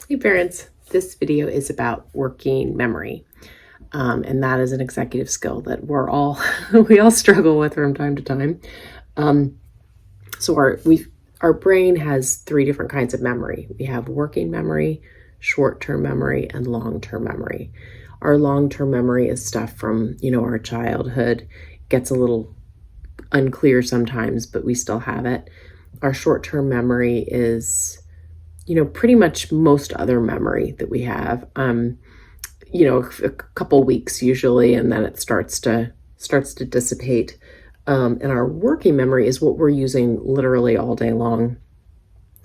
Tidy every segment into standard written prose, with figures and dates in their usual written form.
Hey parents, this video is about working memory. And that is an executive skill that we all struggle with from time to time. Um, so our brain has three different kinds of memory. We have working memory, short-term memory, and long-term memory. Our long-term memory is stuff from, our childhood. Gets a little unclear sometimes, but we still have it. Our short-term memory is pretty much most other memory that we have, a couple weeks usually, and then it starts to dissipate. And our working memory is what we're using literally all day long.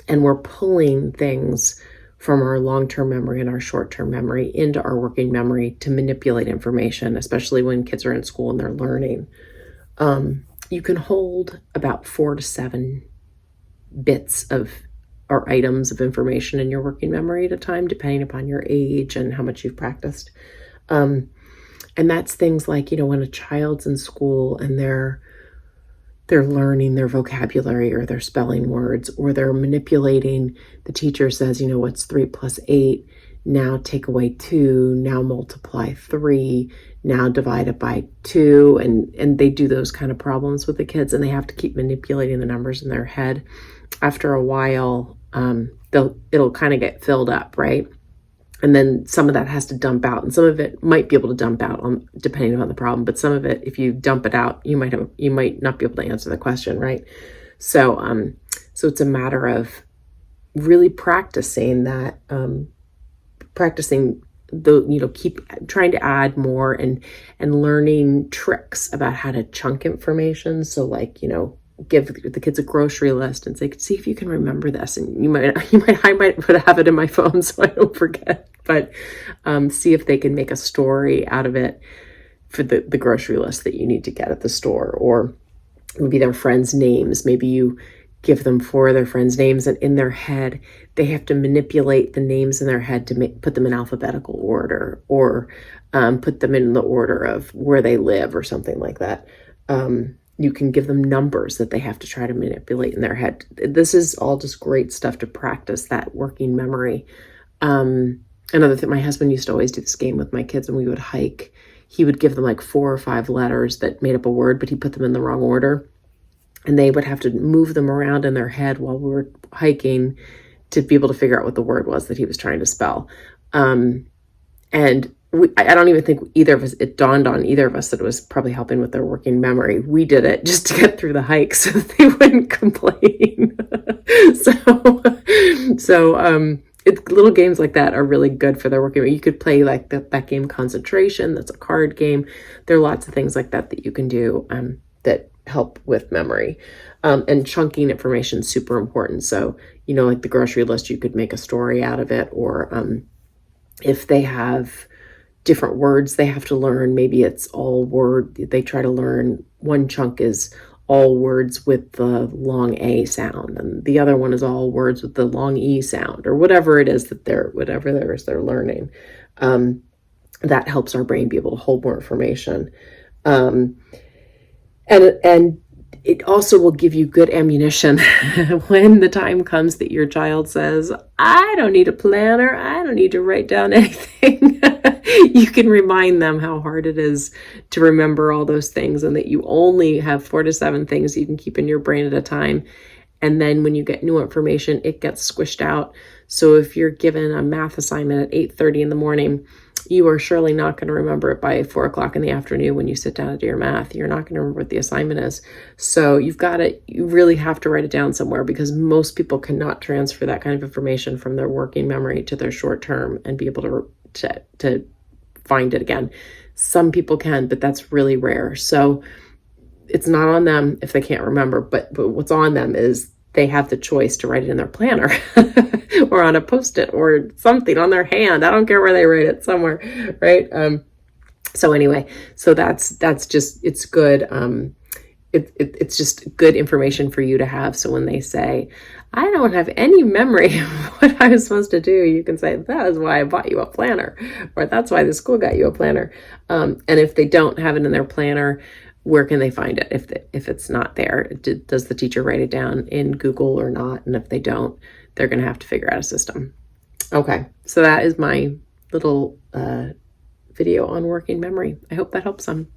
And we're pulling things from our long-term memory and our short-term memory into our working memory to manipulate information, especially when kids are in school and they're learning. You can hold about 4 to 7 bits or items of information in your working memory at a time, depending upon your age and how much you've practiced. And that's things like, when a child's in school and they're learning their vocabulary or they're spelling words, or they're manipulating, the teacher says, what's 3 plus 8? Now take away 2, now multiply 3, now divide it by 2. And they do those kind of problems with the kids, and they have to keep manipulating the numbers in their head. After a while, it'll kind of get filled up, right? And then some of that has to dump out, and some of it might be able to dump out depending on the problem. But some of it, if you dump it out, you might not be able to answer the question, right? So it's a matter of really practicing that, keep trying to add more and learning tricks about how to chunk information. So give the kids a grocery list and say, see if you can remember this. And I might have it in my phone so I don't forget, but see if they can make a story out of it for the grocery list that you need to get at the store, or maybe their friends' names. Maybe you give them 4 of their friends' names, and in their head, they have to manipulate the names in their head to put them in alphabetical order, or put them in the order of where they live or something like that. You can give them numbers that they have to try to manipulate in their head. This is all just great stuff to practice that working memory. Another thing, my husband used to always do this game with my kids when we would hike. He would give them like 4 or 5 letters that made up a word, but he put them in the wrong order. And they would have to move them around in their head while we were hiking to be able to figure out what the word was that he was trying to spell. I don't even think it dawned on either of us that it was probably helping with their working memory. We did it just to get through the hike so that they wouldn't complain. Little games like that are really good for their working memory. You could play like that game Concentration. That's a card game. There are lots of things like that you can do that help with memory. And chunking information is super important. So, like the grocery list, you could make a story out of it, or if they have different words they have to learn, maybe it's all word. They try to learn, one chunk is all words with the long A sound, and the other one is all words with the long E sound, or whatever it is that they're learning. That helps our brain be able to hold more information. And it also will give you good ammunition when the time comes that your child says, I don't need a planner, I don't need to write down anything. You can remind them how hard it is to remember all those things, and that you only have 4 to 7 things you can keep in your brain at a time. And then when you get new information, it gets squished out. So if you're given a math assignment at 8:30 in the morning, you are surely not going to remember it by 4 o'clock in the afternoon when you sit down to do your math. You're not going to remember what the assignment is. So you really have to write it down somewhere, because most people cannot transfer that kind of information from their working memory to their short term and be able to find it again. Some people can, but that's really rare. So it's not on them if they can't remember, but what's on them is they have the choice to write it in their planner or on a Post-it or something on their hand. I don't care where they write it, somewhere, right? So anyway, so that's just, it's good. It's just good information for you to have. So when they say, I don't have any memory of what I was supposed to do, you can say, that is why I bought you a planner, or that's why the school got you a planner. And if they don't have it in their planner, where can they find it if it's not there? Does the teacher write it down in Google or not? And if they don't, they're going to have to figure out a system. Okay, so that is my little video on working memory. I hope that helps some.